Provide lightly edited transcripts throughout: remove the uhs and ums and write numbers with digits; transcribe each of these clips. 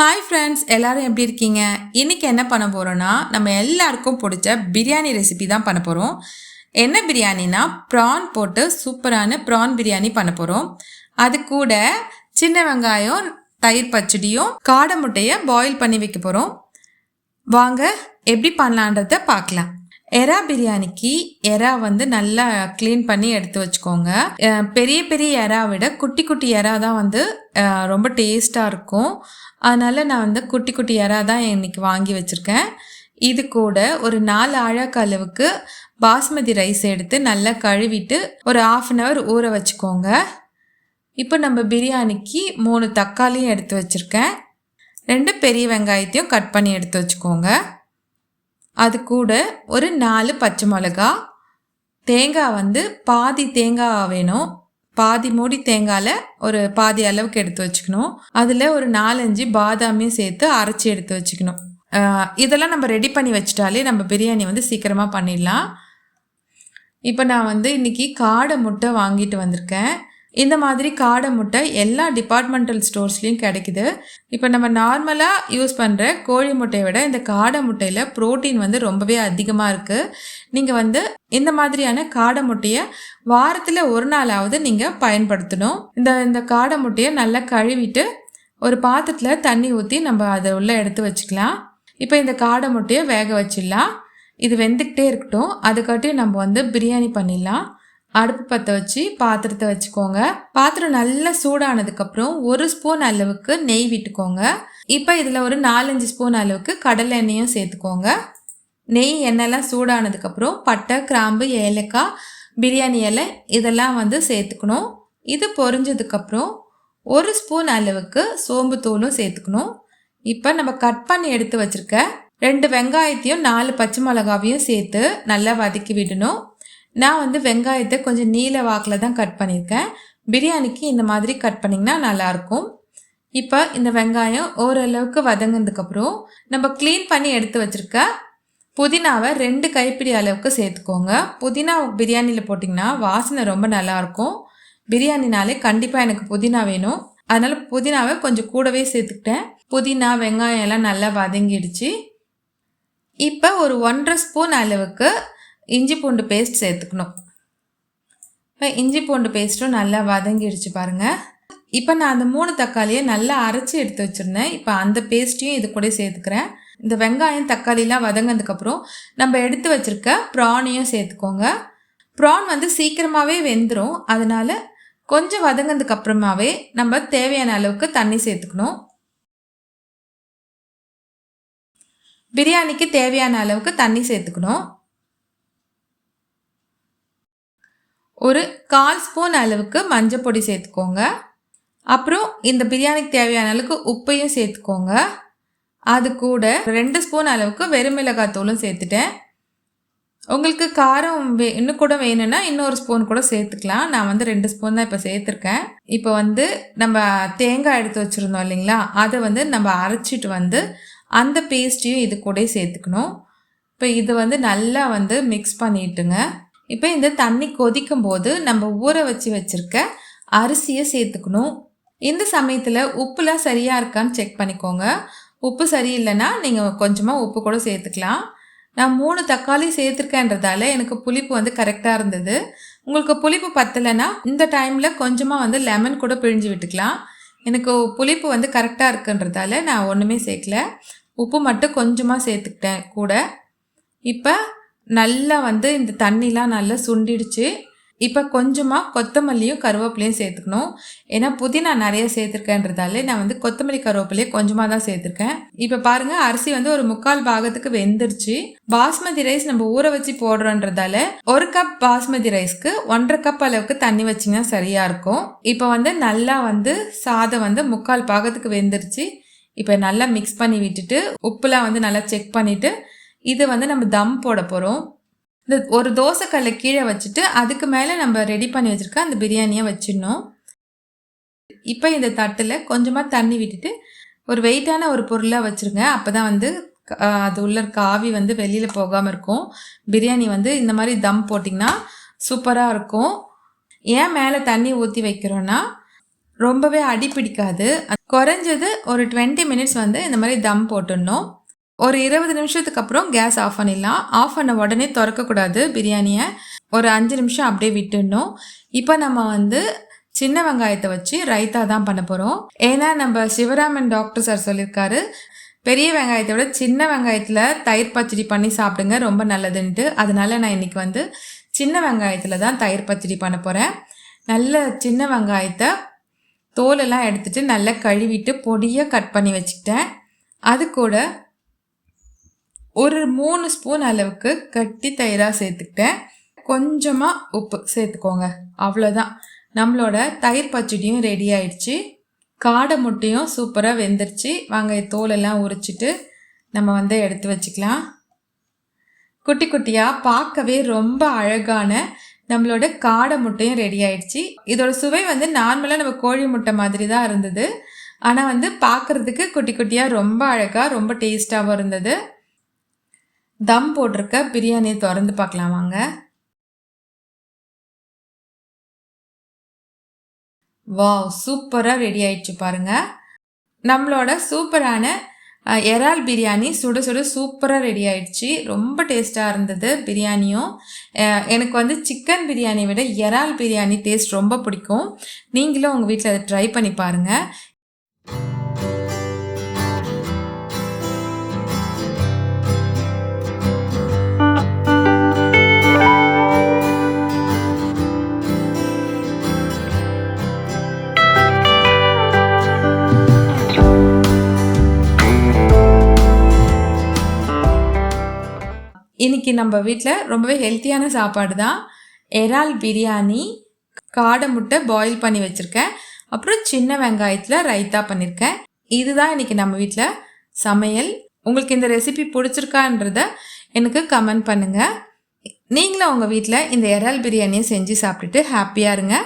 Hi friends, எல்லாரும் எப்படி இருக்கீங்க? இன்றைக்கி என்ன பண்ண போகிறோன்னா, நம்ம எல்லாருக்கும் பிடிச்ச பிரியாணி ரெசிபி தான் பண்ண போகிறோம். என்ன பிரியாணினா, ப்ரான் போட்டு சூப்பரான ப்ரான் பிரியாணி பண்ண போகிறோம். அது கூட சின்ன வெங்காயம், தயிர் பச்சடியும், காடை முட்டையை பாயில் பண்ணி வைக்க போகிறோம். வாங்க எப்படி பண்ணலான்றத பார்க்கலாம். எறா பிரியாணிக்கு எறா வந்து நல்லா க்ளீன் பண்ணி எடுத்து வச்சுக்கோங்க. பெரிய பெரிய எறா விட குட்டி குட்டி எறா தான் வந்து ரொம்ப டேஸ்ட்டாக இருக்கும். அதனால் நான் வந்து குட்டி குட்டி எறா தான் இன்றைக்கி வாங்கி வச்சுருக்கேன். இது கூட ஒரு 4 அழகு அளவுக்கு பாஸ்மதி ரைஸ் எடுத்து நல்லா கழுவிட்டு ஒரு 1/2 hour ஊற வச்சுக்கோங்க. இப்போ நம்ம பிரியாணிக்கு 3 தக்காளியும் எடுத்து வச்சுருக்கேன். 2 பெரிய வெங்காயத்தையும் கட் பண்ணி எடுத்து வச்சுக்கோங்க. அது கூட ஒரு 4 பச்சை மிளகா, தேங்காய் வந்து பாதி தேங்காய் வேணும். பாதி மூடி தேங்காயில் ஒரு பாதி அளவுக்கு எடுத்து வச்சுக்கணும். அதில் ஒரு 4-5 பாதாமையும் சேர்த்து அரைச்சி எடுத்து வச்சுக்கணும். இதெல்லாம் நம்ம ரெடி பண்ணி வச்சிட்டாலே நம்ம பிரியாணி வந்து சீக்கிரமாக பண்ணிடலாம். இப்போ நான் வந்து இன்றைக்கி காடை முட்டை வாங்கிட்டு வந்திருக்கேன். இந்த மாதிரி காடை முட்டை எல்லா டிபார்ட்மெண்டல் ஸ்டோர்ஸ்லேயும் கிடைக்குது. இப்போ நம்ம நார்மலாக யூஸ் பண்ணுற கோழி முட்டையை விட இந்த காடை முட்டையில் ப்ரோட்டீன் வந்து ரொம்பவே அதிகமாக இருக்குது. நீங்கள் வந்து இந்த மாதிரியான காடை முட்டையை வாரத்தில் ஒரு நாளாவது நீங்கள் பயன்படுத்தணும். இந்த காடை முட்டையை நல்லா கழுவிட்டு ஒரு பாத்திரத்தில் தண்ணி ஊற்றி நம்ம அதை உள்ளே எடுத்து வச்சுக்கலாம். இப்போ இந்த காடை முட்டையை வேக வச்சிடலாம். இது வெந்துக்கிட்டே இருக்கட்டும். அதுக்காட்டி நம்ம வந்து பிரியாணி பண்ணிடலாம். அடுப்பு பற்ற வச்சு பாத்திரத்தை வச்சுக்கோங்க. பாத்திரம் நல்லா சூடானதுக்கப்புறம் 1 ஸ்பூன் அளவுக்கு நெய் விட்டுக்கோங்க. இப்போ இதில் ஒரு 4-5 ஸ்பூன் அளவுக்கு கடலை எண்ணெயும் சேர்த்துக்கோங்க. நெய் எண்ணெய்லாம் சூடானதுக்கப்புறம் பட்டை, கிராம்பு, ஏலக்காய், பிரியாணி இலை இதெல்லாம் வந்து சேர்த்துக்கணும். இது பொரிஞ்சதுக்கப்புறம் 1 ஸ்பூன் அளவுக்கு சோம்பு தூளும் சேர்த்துக்கணும். இப்போ நம்ம கட் பண்ணி எடுத்து வச்சுருக்க 2 வெங்காயத்தையும் 4 பச்சை மிளகாவையும் சேர்த்து நல்லா வதக்கி விடணும். நான் வந்து வெங்காயத்தை கொஞ்சம் நீல வாக்கில் தான் கட் பண்ணியிருக்கேன். பிரியாணிக்கு இந்த மாதிரி கட் பண்ணிங்கன்னா நல்லாயிருக்கும். இப்போ இந்த வெங்காயம் ஓரளவுக்கு வதங்கினதுக்கப்புறம் நம்ம க்ளீன் பண்ணி எடுத்து வச்சுருக்க புதினாவை 2 கைப்பிடி அளவுக்கு சேர்த்துக்கோங்க. புதினா பிரியாணியில் போட்டிங்கன்னா வாசனை ரொம்ப நல்லாயிருக்கும். பிரியாணினாலே கண்டிப்பாக எனக்கு புதினா வேணும். அதனால் புதினாவை கொஞ்சம் கூடவே சேர்த்துக்கிட்டேன். புதினா வெங்காயம் எல்லாம் நல்லா வதங்கிடுச்சு. இப்போ ஒரு 1.5 ஸ்பூன் அளவுக்கு இஞ்சி பூண்டு பேஸ்ட் சேர்த்துக்கணும். இப்போ இஞ்சி பூண்டு பேஸ்ட்டும் நல்லா வதங்கிடுச்சு பாருங்கள். இப்போ நான் அந்த 3 தக்காளியை நல்லா அரைச்சி எடுத்து வச்சுருந்தேன். இப்போ அந்த பேஸ்ட்டையும் இது கூட சேர்த்துக்கிறேன். இந்த வெங்காயம் தக்காளிலாம் வதங்கினதுக்கப்புறம் நம்ம எடுத்து வச்சுருக்க ப்ரானையும் சேர்த்துக்கோங்க. ப்ரான் வந்து சீக்கிரமாகவே வெந்துடும். அதனால் கொஞ்சம் வதங்கினதுக்கப்புறமாவே நம்ம தேவையான அளவுக்கு தண்ணி சேர்த்துக்கணும். பிரியாணிக்கு தேவையான அளவுக்கு தண்ணி சேர்த்துக்கணும். ஒரு 1/4 ஸ்பூன் அளவுக்கு மஞ்சள் பொடி சேர்த்துக்கோங்க. அப்புறம் இந்த பிரியாணிக்கு தேவையான அளவுக்கு உப்பையும் சேர்த்துக்கோங்க. அது கூட 2 ஸ்பூன் அளவுக்கு வெறுமிளகாய் தூளும் சேர்த்துட்டேன். உங்களுக்கு காரம் இன்னும் கூட வேணும்னா இன்னொரு ஸ்பூன் கூட சேர்த்துக்கலாம். நான் வந்து 2 ஸ்பூன் தான் இப்போ சேர்த்துருக்கேன். இப்போ வந்து நம்ம தேங்காய் எடுத்து வச்சுருந்தோம் இல்லைங்களா, அதை வந்து நம்ம அரைச்சிட்டு வந்து அந்த பேஸ்ட்டையும் இது கூட சேர்த்துக்கணும். இப்போ இது வந்து நல்லா வந்து மிக்ஸ் பண்ணிட்டுங்க. இப்போ இந்த தண்ணி கொதிக்கும் போது நம்ம ஊற வச்சுருக்க அரிசியை சேர்த்துக்கணும். இந்த சமயத்தில் உப்புலாம் சரியாக இருக்கான்னு செக் பண்ணிக்கோங்க. உப்பு சரியில்லைன்னா நீங்கள் கொஞ்சமாக உப்பு கூட சேர்த்துக்கலாம். நான் 3 தக்காளி சேர்த்துருக்கேன்றதால எனக்கு புளிப்பு வந்து கரெக்டாக இருந்தது. உங்களுக்கு புளிப்பு பத்தலைன்னா இந்த டைமில் கொஞ்சமாக வந்து லெமன் கூட பிழிஞ்சு விட்டுக்கலாம். எனக்கு புளிப்பு வந்து கரெக்டாக இருக்குன்றதால நான் ஒன்றுமே சேர்க்கல. உப்பு மட்டும் கொஞ்சமாக சேர்த்துக்கிட்டேன் கூட. இப்போ நல்லா வந்து இந்த தண்ணிலாம் நல்லா சுண்டிடுச்சு. இப்போ கொஞ்சமாக கொத்தமல்லியும் கருவேப்பிலையும் சேர்த்துக்கணும். ஏன்னா புதினா நிறைய சேர்த்துருக்கேன்றதால நான் வந்து கொத்தமல்லி கருவேப்பிலையும் கொஞ்சமாக தான் சேர்த்துருக்கேன். இப்போ பாருங்கள், அரிசி வந்து ஒரு 3/4 பாகத்துக்கு வெந்துருச்சு. பாஸ்மதி ரைஸ் நம்ம ஊற வச்சு போடுறோன்றதால 1 கப் பாஸ்மதி ரைஸ்க்கு 1.5 கப் அளவுக்கு தண்ணி வச்சிங்கன்னா சரியாக இருக்கும். இப்போ வந்து நல்லா வந்து சாதம் வந்து 3/4 பாகத்துக்கு வெந்துருச்சு. இப்போ நல்லா மிக்ஸ் பண்ணி விட்டுட்டு உப்புலாம் வந்து நல்லா செக் பண்ணிவிட்டு இதை வந்து நம்ம தம் போட போகிறோம். இந்த ஒரு தோசைக்கல்லை கீழே வச்சுட்டு அதுக்கு மேலே நம்ம ரெடி பண்ணி வச்சுருக்க அந்த பிரியாணியை வச்சிடணும். இப்போ இந்த தட்டில் கொஞ்சமாக தண்ணி விட்டுட்டு ஒரு வெயிட்டான ஒரு பொருளாக வச்சுருங்க. அப்போ தான் வந்து அது உள்ள இருக்க ஆவி வந்து வெளியில் போகாமல் இருக்கும். பிரியாணி வந்து இந்த மாதிரி தம் போட்டிங்கன்னா சூப்பராக இருக்கும். ஏன் மேலே தண்ணி ஊற்றி வைக்கிறோன்னா ரொம்பவே அடி பிடிக்காது. குறைஞ்சது ஒரு 20 மினிட்ஸ் வந்து இந்த மாதிரி தம் போட்டுடணும். ஒரு 20 நிமிஷத்துக்கு அப்புறம் கேஸ் ஆஃப் பண்ணிடலாம். ஆஃப் பண்ண உடனே திறக்கக்கூடாது பிரியாணியை. ஒரு 5 நிமிஷம் அப்படியே விட்டுடணும். இப்போ நம்ம வந்து சின்ன வெங்காயத்தை வச்சு ரைத்தா தான் பண்ண போகிறோம். ஏன்னா நம்ம சிவராமன் டாக்டர் சார் சொல்லியிருக்காரு, பெரிய வெங்காயத்தை விட சின்ன வெங்காயத்தில் தயிர் பச்சடி பண்ணி சாப்பிடுங்க ரொம்ப நல்லதுன்ட்டு. அதனால நான் இன்றைக்கி வந்து சின்ன வெங்காயத்தில் தான் தயிர் பச்சடி பண்ண போகிறேன். நல்ல சின்ன வெங்காயத்தை தோலெல்லாம் எடுத்துகிட்டு நல்லா கழுவிட்டு பொடியாக கட் பண்ணி வச்சுக்கிட்டேன். அது கூட ஒரு 3 ஸ்பூன் அளவுக்கு கட்டி தயிராக சேர்த்துக்கிட்டேன். கொஞ்சமாக உப்பு சேர்த்துக்கோங்க, அவ்வளோதான். நம்மளோட தயிர் பச்சடியும் ரெடி ஆயிடுச்சு. காடை முட்டையும் சூப்பராக வெந்துருச்சு. வாங்க தோலெல்லாம் உரிச்சிட்டு நம்ம வந்து எடுத்து வச்சுக்கலாம். குட்டி குட்டியாக பார்க்கவே ரொம்ப அழகான நம்மளோட காடை முட்டையும் ரெடி ஆயிடுச்சு. இதோட சுவை வந்து நார்மலாக நம்ம கோழி முட்டை மாதிரி தான் இருந்தது. ஆனால் வந்து பார்க்குறதுக்கு குட்டி குட்டியாக ரொம்ப அழகாக ரொம்ப டேஸ்ட்டாகவும் இருந்தது. தம் போட்டிருக்க பிரியாணியை திறந்து பார்க்கலாம் வாங்க. வாவ், சூப்பராக ரெடி ஆயிடுச்சு பாருங்கள். நம்மளோட சூப்பரான இறால் பிரியாணி சுட சுட சூப்பராக ரெடி ஆயிடுச்சு. ரொம்ப டேஸ்ட்டாக இருந்தது பிரியாணியும். எனக்கு வந்து சிக்கன் பிரியாணி விட இறால் பிரியாணி டேஸ்ட் ரொம்ப பிடிக்கும். நீங்களும் உங்கள் வீட்டில் அதை ட்ரை பண்ணி பாருங்கள். இன்றைக்கி நம்ம வீட்டில் ரொம்பவே ஹெல்த்தியான சாப்பாடு தான். இறால் பிரியாணி, காடை முட்டை பாயில் பண்ணி வச்சுருக்கேன். அப்புறம் சின்ன வெங்காயத்தில் ரைத்தா பண்ணியிருக்கேன். இதுதான் இன்றைக்கி நம்ம வீட்டில் சமையல். உங்களுக்கு இந்த ரெசிபி பிடிச்சிருக்கான்றத எனக்கு கமெண்ட் பண்ணுங்கள். நீங்களும் உங்கள் வீட்டில் இந்த இறால் பிரியாணியை செஞ்சு சாப்பிட்டுட்டு ஹாப்பியாக இருங்க.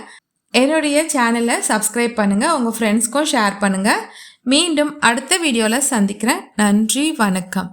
என்னுடைய சேனலை சப்ஸ்கிரைப் பண்ணுங்கள், உங்கள் ஃப்ரெண்ட்ஸ்க்கும் ஷேர் பண்ணுங்கள். மீண்டும் அடுத்த வீடியோவில் சந்திக்கிறேன். நன்றி, வணக்கம்.